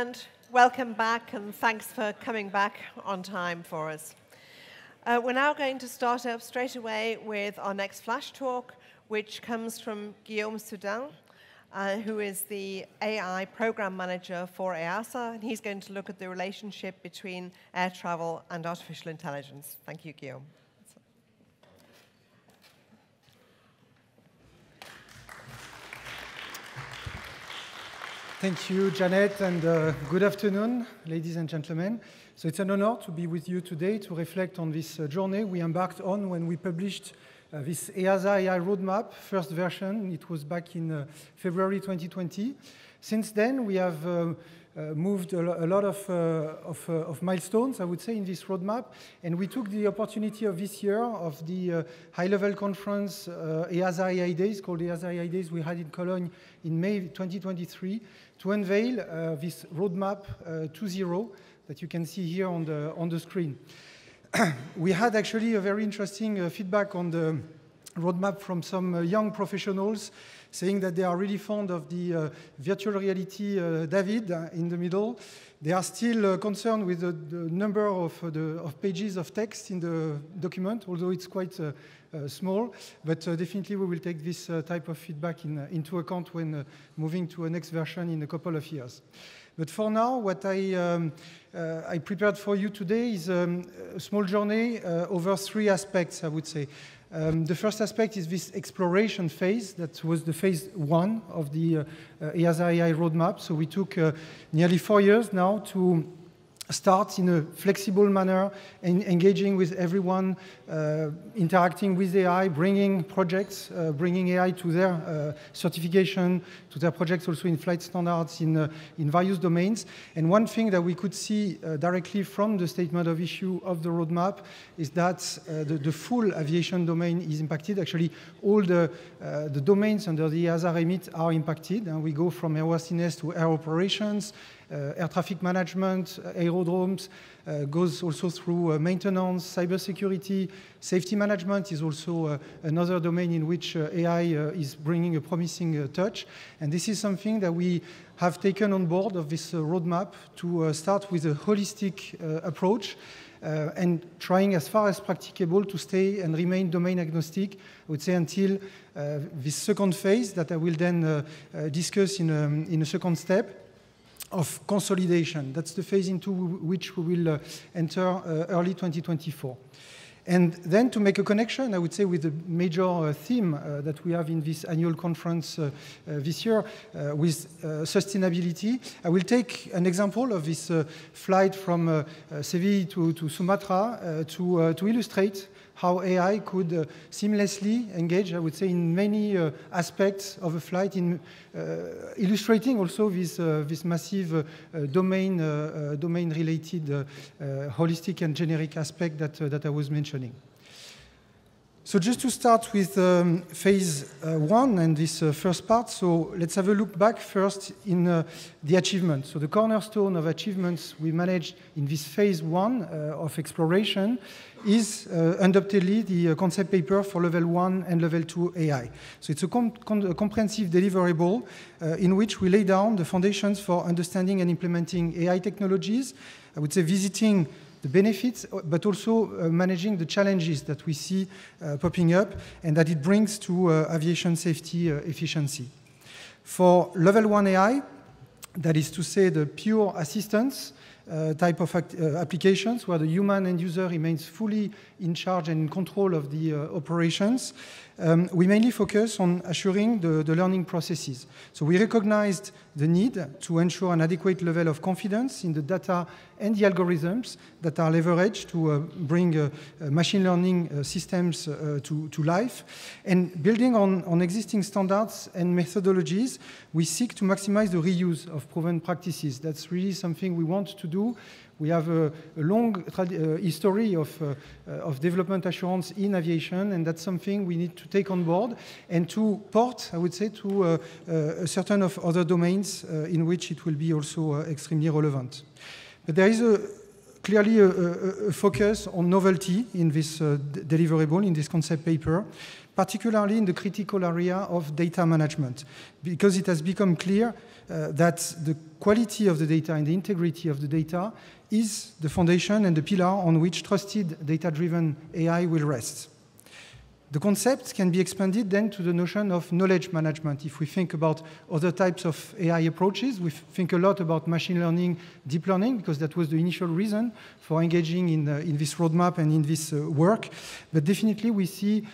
and welcome back, and thanks for coming back on time for us. We're now going to start up straight away with our next flash talk, which comes from Guillaume Soudan, who is the AI Program Manager for EASA, and he's going to look at the relationship between air travel and artificial intelligence. Thank you, Guillaume. Thank you, Janet, and good afternoon, ladies and gentlemen. So it's an honor to be with you today to reflect on this journey we embarked on when we published this EASA AI roadmap, first version. It was back in February 2020. Since then, we have moved a lot of milestones, I would say, in this roadmap. And we took the opportunity of this year of the high-level conference, EASA AI Days, called EASA AI Days, we had in Cologne in May 2023, to unveil this roadmap 2.0 that you can see here on the screen. We had actually a very interesting feedback on the roadmap from some young professionals saying that they are really fond of the virtual reality David in the middle. They are still concerned with the number of pages of text in the document, although it's quite small. But definitely we will take this type of feedback into account when moving to a next version in a couple of years. But for now, what I prepared for you today is a small journey over three aspects, I would say. The first aspect is this exploration phase. That was the phase one of the EASA AI roadmap. So we took nearly 4 years now to start in a flexible manner, engaging with everyone, interacting with AI, bringing projects, bringing AI to their certification, to their projects also in flight standards in various domains. And one thing that we could see directly from the statement of issue of the roadmap is that the full aviation domain is impacted. Actually, all the domains under the EASA remit are impacted. And we go from airworthiness to air operations, air traffic management, aerodromes, goes also through maintenance, cybersecurity. Safety management is also another domain in which AI is bringing a promising touch. And this is something that we have taken on board of this roadmap to start with a holistic approach and trying as far as practicable to stay and remain domain agnostic, I would say, until this second phase that I will then discuss in a second step of consolidation. That's the phase into which we will enter early 2024. And then to make a connection, I would say, with the major theme that we have in this annual conference this year with sustainability, I will take an example of this flight from Seville to Sumatra to illustrate how AI could seamlessly engage, I would say, in many aspects of a flight, in illustrating also this massive domain-related holistic and generic aspect that I was mentioning. So just to start with phase one and this first part, so let's have a look back first in the achievements. So the cornerstone of achievements we managed in this phase one of exploration is undoubtedly the concept paper for level 1 and level 2 AI. So it's a comprehensive deliverable in which we lay down the foundations for understanding and implementing AI technologies. I would say visiting the benefits, but also managing the challenges that we see popping up and that it brings to aviation safety efficiency. For level 1 AI, that is to say the pure assistance type of applications where the human end user remains fully in charge and in control of the operations, we mainly focus on assuring the learning processes. So we recognized the need to ensure an adequate level of confidence in the data and the algorithms that are leveraged to bring machine learning systems to life. And building on existing standards and methodologies, we seek to maximize the reuse of proven practices. That's really something we want to do. We have a long history of development assurance in aviation, and that's something we need to take on board and to port, I would say, to a certain of other domains in which it will be also extremely relevant. But there is a clearly a focus on novelty in this deliverable, in this concept paper, particularly in the critical area of data management, because it has become clear that the quality of the data and the integrity of the data is the foundation and the pillar on which trusted data-driven AI will rest. The concept can be expanded then to the notion of knowledge management. If we think about other types of AI approaches, we think a lot about machine learning, deep learning, because that was the initial reason for engaging in this roadmap and in this work. But definitely we see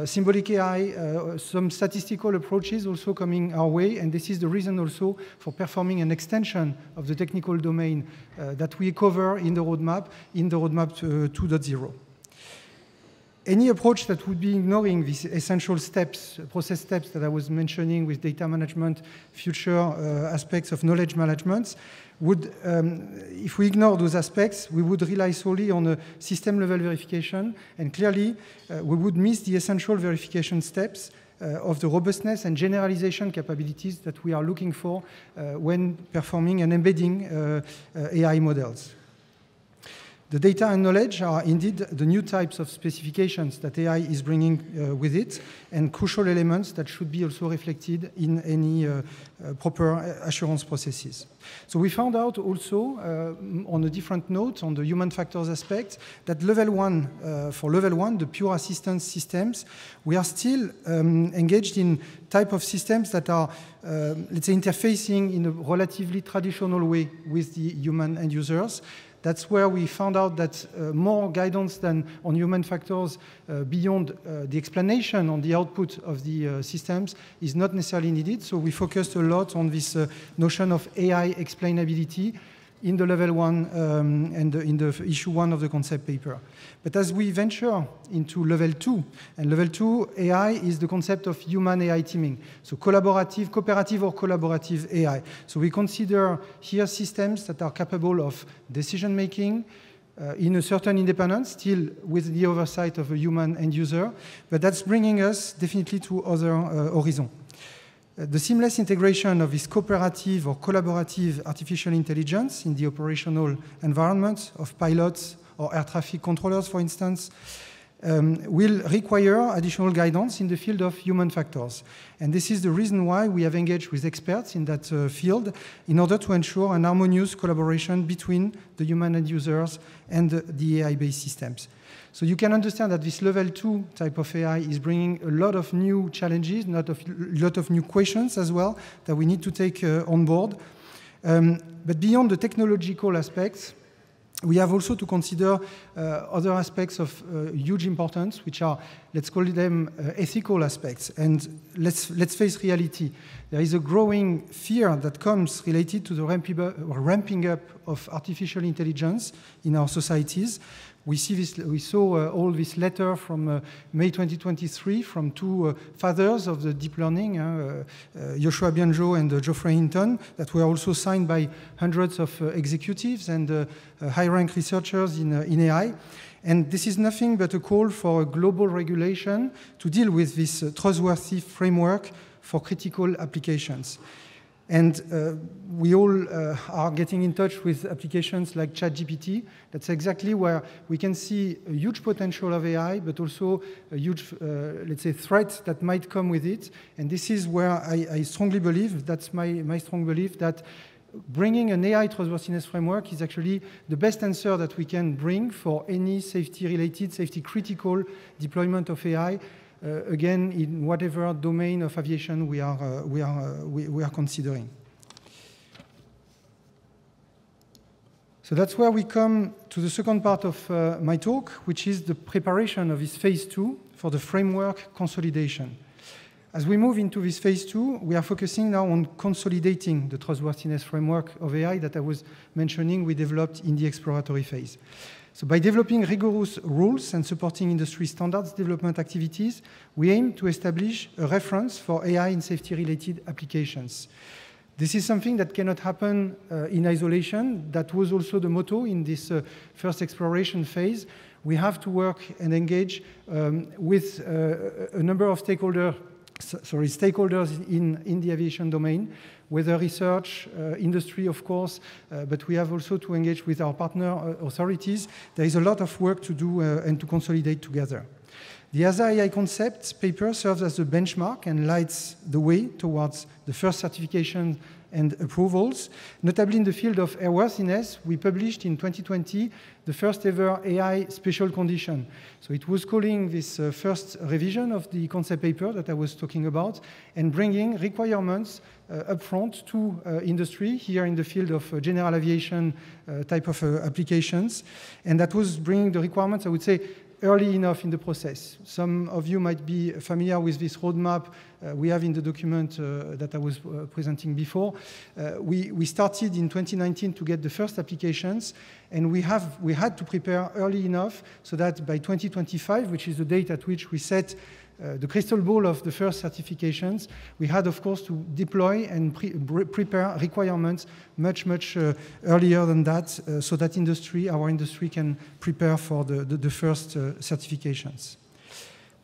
symbolic AI, some statistical approaches also coming our way, and this is the reason also for performing an extension of the technical domain that we cover in the roadmap 2.0. Any approach that would be ignoring these essential steps, process steps that I was mentioning with data management, future aspects of knowledge management, would, if we ignore those aspects, we would rely solely on a system-level verification, and clearly we would miss the essential verification steps of the robustness and generalization capabilities that we are looking for when performing and embedding AI models. The data and knowledge are indeed the new types of specifications that AI is bringing with it, and crucial elements that should be also reflected in any proper assurance processes. So we found out also, on a different note, on the human factors aspect, that level 1, for level 1, the pure assistance systems, we are still engaged in type of systems that are, let's say, interfacing in a relatively traditional way with the human end users. That's where we found out that more guidance than on human factors beyond the explanation on the output of the systems is not necessarily needed. So we focused a lot on this notion of AI explainability in the level 1 and in the issue 1 of the concept paper. But as we venture into level 2, and level 2 AI is the concept of human AI teaming, so collaborative, cooperative or collaborative AI. So we consider here systems that are capable of decision-making in a certain independence, still with the oversight of a human end user, but that's bringing us definitely to other horizons. The seamless integration of this cooperative or collaborative artificial intelligence in the operational environment of pilots or air traffic controllers, for instance, will require additional guidance in the field of human factors. And this is the reason why we have engaged with experts in that field in order to ensure an harmonious collaboration between the human end users and the AI-based systems. So you can understand that this level 2 type of AI is bringing a lot of new challenges, a lot of new questions as well that we need to take on board. But beyond the technological aspects, we have also to consider other aspects of huge importance, which are, let's call them ethical aspects. And let's face reality. There is a growing fear that comes related to the ramping up of artificial intelligence in our societies. We saw all this letter from May 2023 from two fathers of the deep learning, Yoshua Bengio and Geoffrey Hinton, that were also signed by hundreds of executives and high-rank researchers in AI. And this is nothing but a call for a global regulation to deal with this trustworthy framework for critical applications. And we all are getting in touch with applications like ChatGPT. That's exactly where we can see a huge potential of AI, but also a huge, let's say, threat that might come with it. And this is where I strongly believe, that's my strong belief, that bringing an AI trustworthiness framework is actually the best answer that we can bring for any safety-related, safety-critical deployment of AI. Again, in whatever domain of aviation we are considering. So that's where we come to the second part of my talk, which is the preparation of this phase 2 for the framework consolidation. As we move into this phase 2, we are focusing now on consolidating the trustworthiness framework of AI that I was mentioning we developed in the exploratory phase. So by developing rigorous rules and supporting industry standards development activities, we aim to establish a reference for AI in safety-related applications. This is something that cannot happen in isolation. That was also the motto in this first exploration phase. We have to work and engage with a number of stakeholders stakeholders in the aviation domain, whether research, industry, of course, but we have also to engage with our partner authorities. There is a lot of work to do and to consolidate together. The EASA AI concept paper serves as a benchmark and lights the way towards the first certification and approvals. Notably in the field of airworthiness, we published in 2020 the first ever AI special condition. So it was calling this first revision of the concept paper that I was talking about and bringing requirements upfront to industry here in the field of general aviation type of applications. And that was bringing the requirements, I would say, early enough in the process. Some of you might be familiar with this roadmap we have in the document that I was presenting before. We started in 2019 to get the first applications, and we had to prepare early enough so that by 2025, which is the date at which we set the crystal ball of the first certifications, we had, of course, to deploy and prepare requirements much earlier than that, so that our industry can prepare for the first certifications.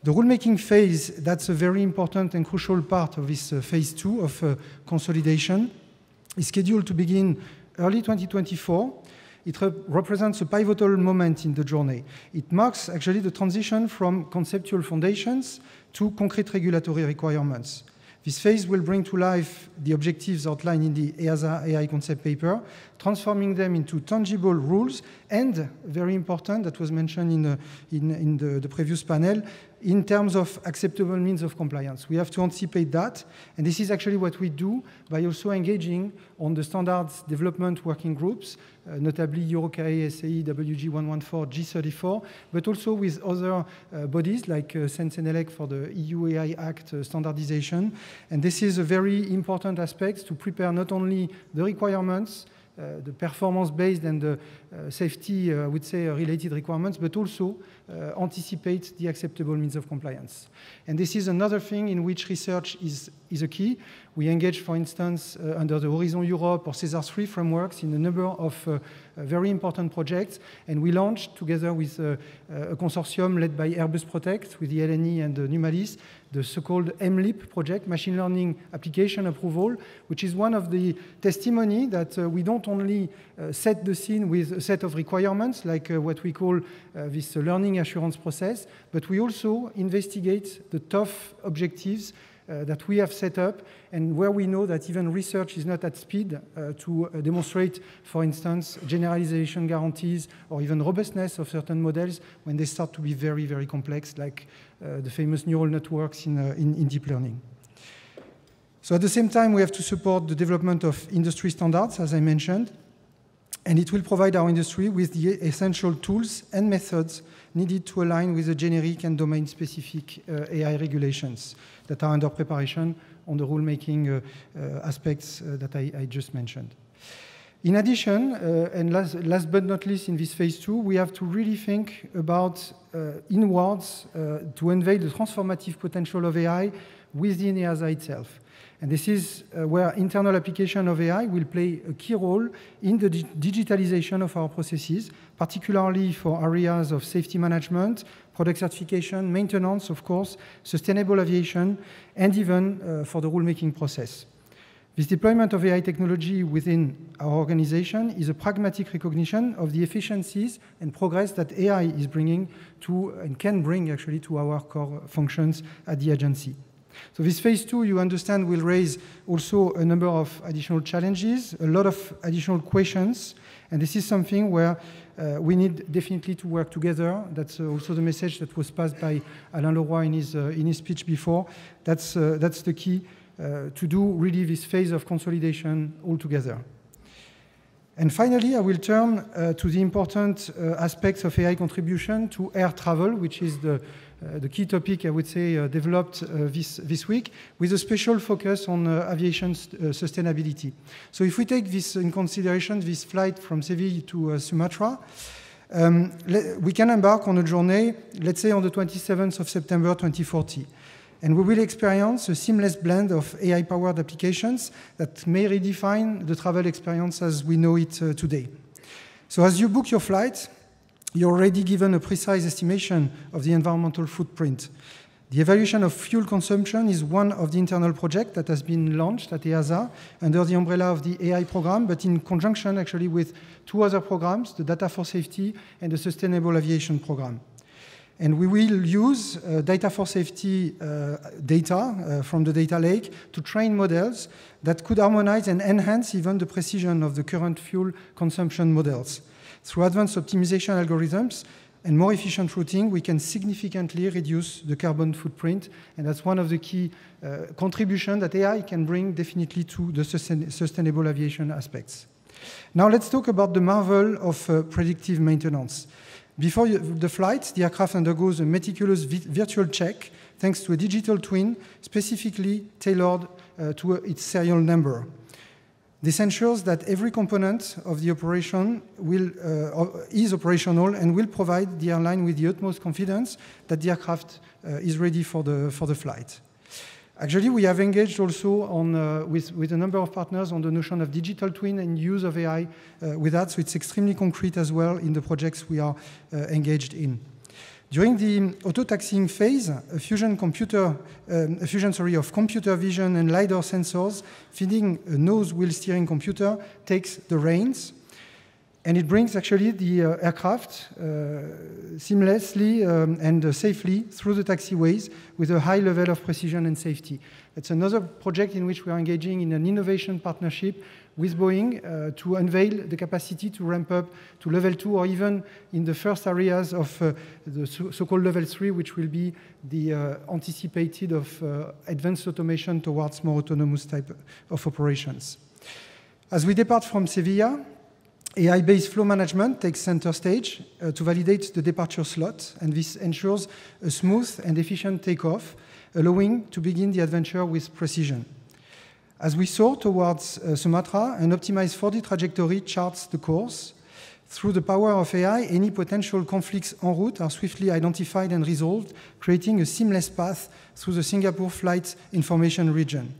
The rulemaking phase, that's a very important and crucial part of this phase 2 of consolidation, is scheduled to begin early 2024. It represents a pivotal moment in the journey. It marks actually the transition from conceptual foundations to concrete regulatory requirements. This phase will bring to life the objectives outlined in the EASA AI concept paper, transforming them into tangible rules, and, very important, that was mentioned in the previous panel, in terms of acceptable means of compliance. We have to anticipate that, and this is actually what we do by also engaging on the standards development working groups, notably EUROCAE, SAE, WG114, G34, but also with other bodies like CENELEC for the EU AI Act standardization. And this is a very important aspect to prepare not only the requirements, the performance-based and the safety, I would say, related requirements, but also anticipate the acceptable means of compliance. And this is another thing in which research is a key. We engage, for instance, under the Horizon Europe or CESAR 3 frameworks in a number of very important projects, and we launched, together with a consortium led by Airbus Protect, with the LNE and Numalis, the so-called MLEAP project, Machine Learning Application Approval, which is one of the testimony that we don't only set the scene with a set of requirements, like what we call this learning assurance process, but we also investigate the tough objectives that we have set up, and where we know that even research is not at speed to demonstrate, for instance, generalization guarantees or even robustness of certain models when they start to be very, very complex, like the famous neural networks in deep learning. So at the same time, we have to support the development of industry standards, as I mentioned, and it will provide our industry with the essential tools and methods needed to align with the generic and domain-specific AI regulations that are under preparation on the rulemaking aspects that I just mentioned. In addition, and last but not least in this phase 2, we have to really think about inwards to unveil the transformative potential of AI within EASA itself. And this is where internal application of AI will play a key role in the digitalization of our processes, particularly for areas of safety management, product certification, maintenance, of course, sustainable aviation, and even for the rulemaking process. This deployment of AI technology within our organization is a pragmatic recognition of the efficiencies and progress that AI is bringing to, and can bring actually, to our core functions at the agency. So this phase 2, you understand, will raise also a number of additional challenges, a lot of additional questions, and this is something where we need definitely to work together. That's also the message that was passed by Alain Leroy in his speech before. That's the key to do really this phase of consolidation all together. And finally, I will turn to the important aspects of AI contribution to air travel, which is the key topic, I would say, developed this week, with a special focus on aviation sustainability. So if we take this in consideration, this flight from Seville to Sumatra, we can embark on a journey, let's say on the 27th of September 2040. And we will experience a seamless blend of AI-powered applications that may redefine the travel experience as we know it today. So as you book your flight, you're already given a precise estimation of the environmental footprint. The evaluation of fuel consumption is one of the internal projects that has been launched at EASA under the umbrella of the AI program, but in conjunction actually with two other programs, the Data for Safety and the Sustainable Aviation program. And we will use Data for Safety data from the data lake to train models that could harmonize and enhance even the precision of the current fuel consumption models. Through advanced optimization algorithms and more efficient routing, we can significantly reduce the carbon footprint, and that's one of the key contributions that AI can bring definitely to the sustainable aviation aspects. Now let's talk about the marvel of predictive maintenance. Before the flight, the aircraft undergoes a meticulous virtual check thanks to a digital twin specifically tailored to its serial number. This ensures that every component of the operation is operational and will provide the airline with the utmost confidence that the aircraft is ready for the flight. Actually, we have engaged also with a number of partners on the notion of digital twin and use of AI with that, so it's extremely concrete as well in the projects we are engaged in. During the auto-taxiing phase, a fusion of computer vision and LiDAR sensors feeding a nose-wheel steering computer takes the reins, and it brings actually the aircraft seamlessly and safely through the taxiways with a high level of precision and safety. It's another project in which we are engaging in an innovation partnership with Boeing to unveil the capacity to ramp up to level 2 or even in the first areas of the so-called level 3, which will be the anticipated of advanced automation towards more autonomous type of operations. As we depart from Sevilla, AI-based flow management takes center stage to validate the departure slot, and this ensures a smooth and efficient takeoff, allowing to begin the adventure with precision. As we soar towards Sumatra, an optimized 4D trajectory charts the course. Through the power of AI, any potential conflicts en route are swiftly identified and resolved, creating a seamless path through the Singapore Flight Information Region.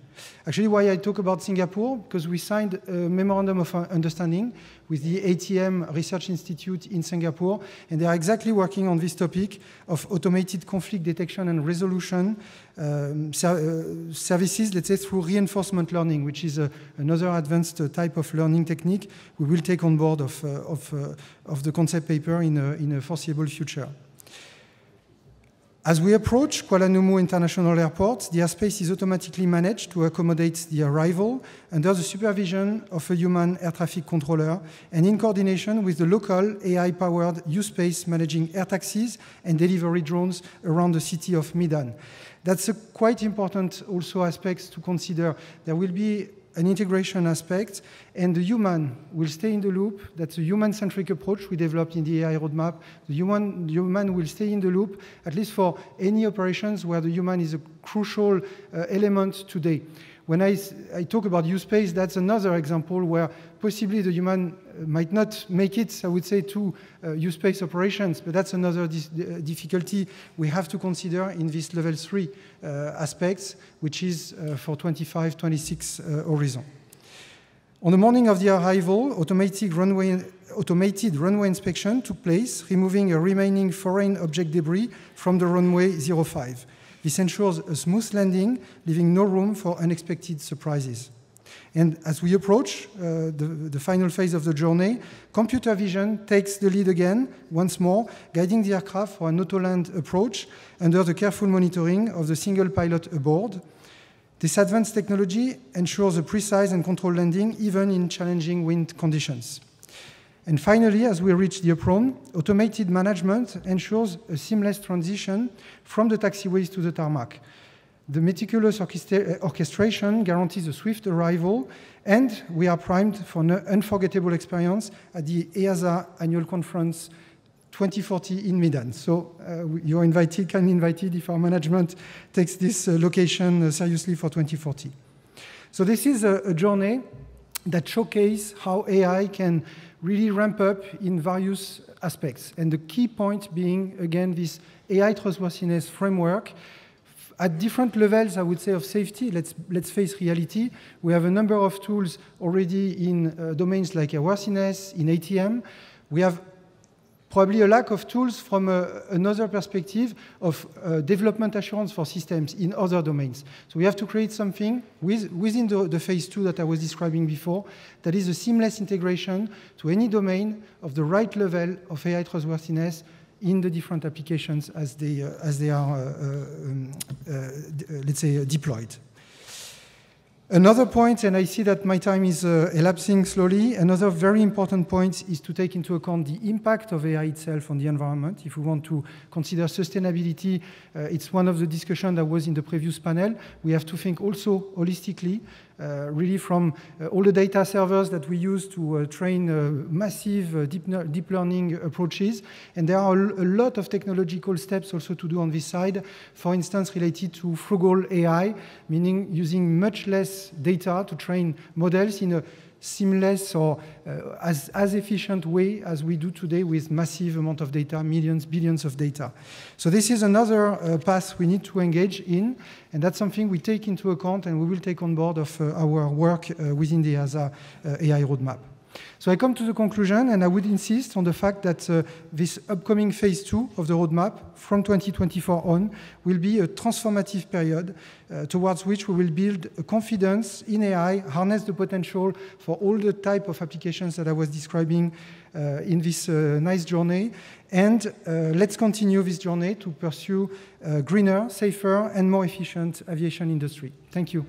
Actually, why I talk about Singapore? Because we signed a memorandum of understanding with the ATM Research Institute in Singapore, and they are exactly working on this topic of automated conflict detection and resolution services, let's say, through reinforcement learning, which is another advanced type of learning technique we will take on board of the concept paper in a foreseeable future. As we approach Kuala Lumpur International Airport, the airspace is automatically managed to accommodate the arrival under the supervision of a human air traffic controller and in coordination with the local AI-powered U-Space managing air taxis and delivery drones around the city of Medan. That's a quite important also aspect to consider. There will be an integration aspect, and the human will stay in the loop. That's a human-centric approach we developed in the AI roadmap. The human will stay in the loop, at least for any operations where the human is a crucial element today. When I talk about U-Space, that's another example where possibly the human might not make it, I would say, to U-Space operations, but that's another difficulty we have to consider in this level 3 aspects, which is for 25-26 horizon. On the morning of the arrival, automated runway inspection took place, removing a remaining foreign object debris from the runway 05. This ensures a smooth landing, leaving no room for unexpected surprises. And as we approach the final phase of the journey, computer vision takes the lead again, once more, guiding the aircraft for an auto-land approach under the careful monitoring of the single pilot aboard. This advanced technology ensures a precise and controlled landing, even in challenging wind conditions. And finally, as we reach the apron, automated management ensures a seamless transition from the taxiways to the tarmac. The meticulous orchestration guarantees a swift arrival, and we are primed for an unforgettable experience at the EASA Annual Conference 2040 in Medan. So you're invited, can be invited if our management takes this location seriously for 2040. So this is a journey that showcases how AI can really ramp up in various aspects. And the key point being, again, this AI trustworthiness framework. At different levels, I would say, of safety, let's face reality. We have a number of tools already in domains like airworthiness, in ATM. We have probably a lack of tools from another perspective of development assurance for systems in other domains. So we have to create something within the phase 2 that I was describing before, that is a seamless integration to any domain of the right level of AI trustworthiness in the different applications as they are, let's say, deployed. Another point, and I see that my time is elapsing slowly, another very important point is to take into account the impact of AI itself on the environment. If we want to consider sustainability, it's one of the discussions that was in the previous panel. We have to think also holistically, really from all the data servers that we use to train massive deep learning approaches. And there are a lot of technological steps also to do on this side, for instance, related to frugal AI, meaning using much less data to train models in a seamless or as efficient way as we do today with massive amount of data, millions, billions of data. So this is another path we need to engage in, and that's something we take into account and we will take on board of our work within the EASA AI roadmap. So I come to the conclusion, and I would insist on the fact that this upcoming phase 2 of the roadmap from 2024 on will be a transformative period towards which we will build a confidence in AI, harness the potential for all the type of applications that I was describing in this nice journey, and let's continue this journey to pursue a greener, safer, and more efficient aviation industry. Thank you.